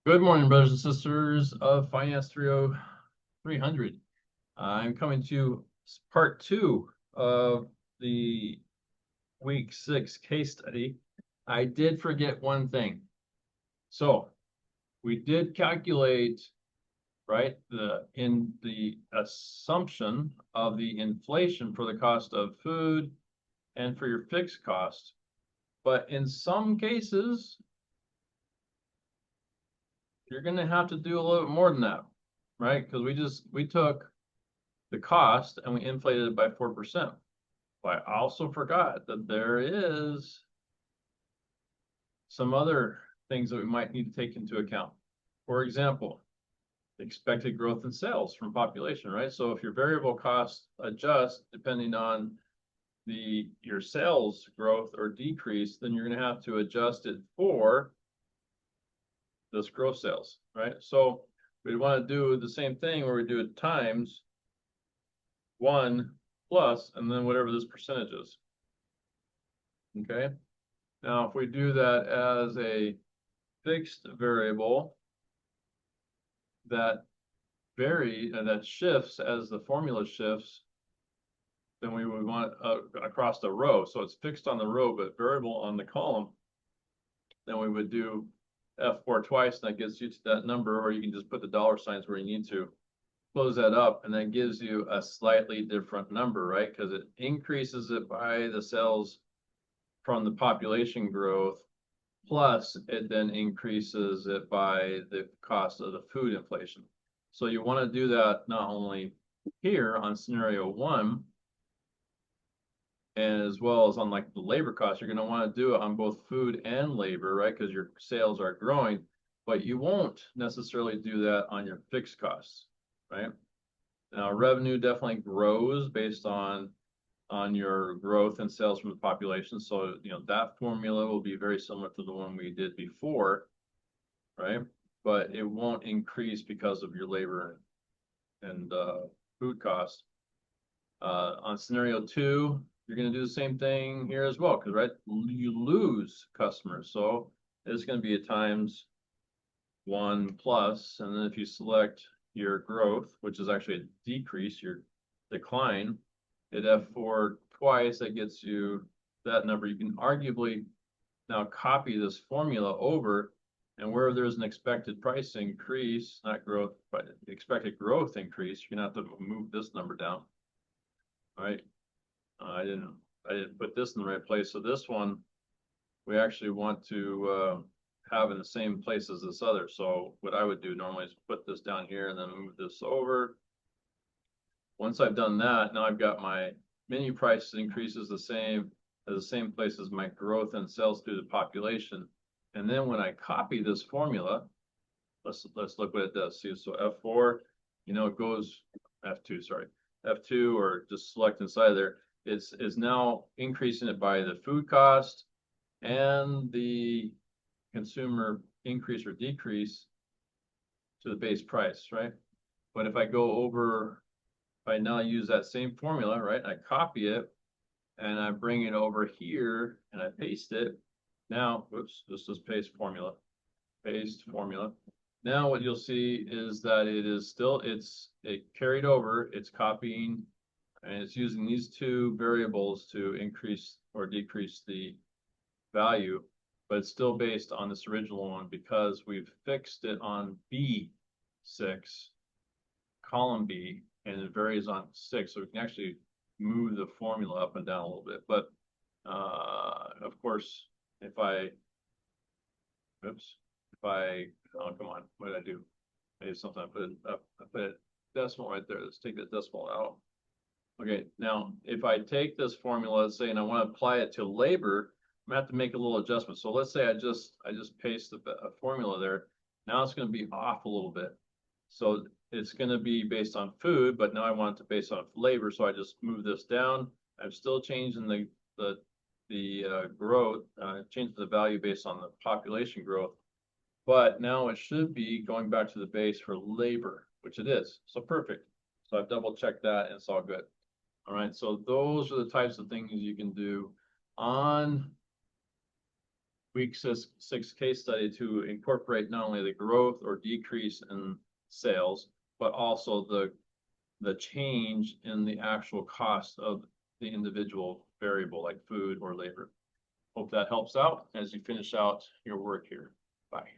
Good morning, brothers and sisters of Finance 300. I'm coming to part two of the week 6 case study. I did forget one thing. So we did calculate, right, in the assumption of the inflation for the cost of food and for your fixed cost. But in some cases, you're going to have to do a little bit more than that, right? Because we took the cost and we inflated it by 4%. But I also forgot that there is some other things that we might need to take into account. For example, expected growth in sales from population, right? So if your variable costs adjust depending on your sales growth or decrease, then you're going to have to adjust it for this gross sales, right? So we want to do the same thing where we do it times 1 plus, and then whatever this percentage is. Okay. Now, if we do that as a fixed variable that that shifts as the formula shifts, then we would want across the row. So it's fixed on the row, but variable on the column. Then we would do F4 twice, and that gets you to that number, or you can just put the dollar signs where you need to. Close that up, and that gives you a slightly different number, right? Because it increases it by the sales from the population growth, plus it then increases it by the cost of the food inflation. So you want to do that not only here on scenario 1, and as well as on like the labor cost, you're going to want to do it on both food and labor, right? Because your sales are growing, but you won't necessarily do that on your fixed costs, right? Now, revenue definitely grows based on your growth in sales from the population. So, that formula will be very similar to the one we did before, right? But it won't increase because of your labor and food costs. On scenario 2, you're going to do the same thing here as well, because, right, you lose customers. So it's going to be a times 1 plus, and then if you select your growth, which is actually a decrease, your decline, hit F4 twice, that gets you that number. You can arguably now copy this formula over, and where there's an expected price increase, not growth, but expected growth increase, you're gonna have to move this number down. All right. I didn't put this in the right place. So this one, we actually want to have in the same place as this other. So what I would do normally is put this down here and then move this over. Once I've done that, now I've got my menu price increases the same place as my growth in sales through the population. And then when I copy this formula, let's look what it does. See, so F4, it goes F2, sorry, F2, or just select inside there. Is now increasing it by the food cost and the consumer increase or decrease to the base price, right? But if I go over, if I now use that same formula, right, I copy it and I bring it over here and I paste it. Now, whoops, this is paste formula. Now what you'll see is that it carried over, it's copying, and it's using these two variables to increase or decrease the value, but it's still based on this original one because we've fixed it on B6, column B, and it varies on 6, so we can actually move the formula up and down a little bit. But of course, oh, come on, what did I do? I did something. I put a decimal right there. Let's take the decimal out. Okay, now if I take this formula, let's say, and I want to apply it to labor, I'm gonna have to make a little adjustment. So let's say I just paste the formula there. Now it's going to be off a little bit. So it's going to be based on food, but now I want it to based on labor. So I just move this down. I'm still changing the growth, changing the value based on the population growth. But now it should be going back to the base for labor, which it is. So perfect. So I've double checked that and it's all good. All right. So those are the types of things you can do on week six case study to incorporate not only the growth or decrease in sales, but also the change in the actual cost of the individual variable like food or labor. Hope that helps out as you finish out your work here. Bye.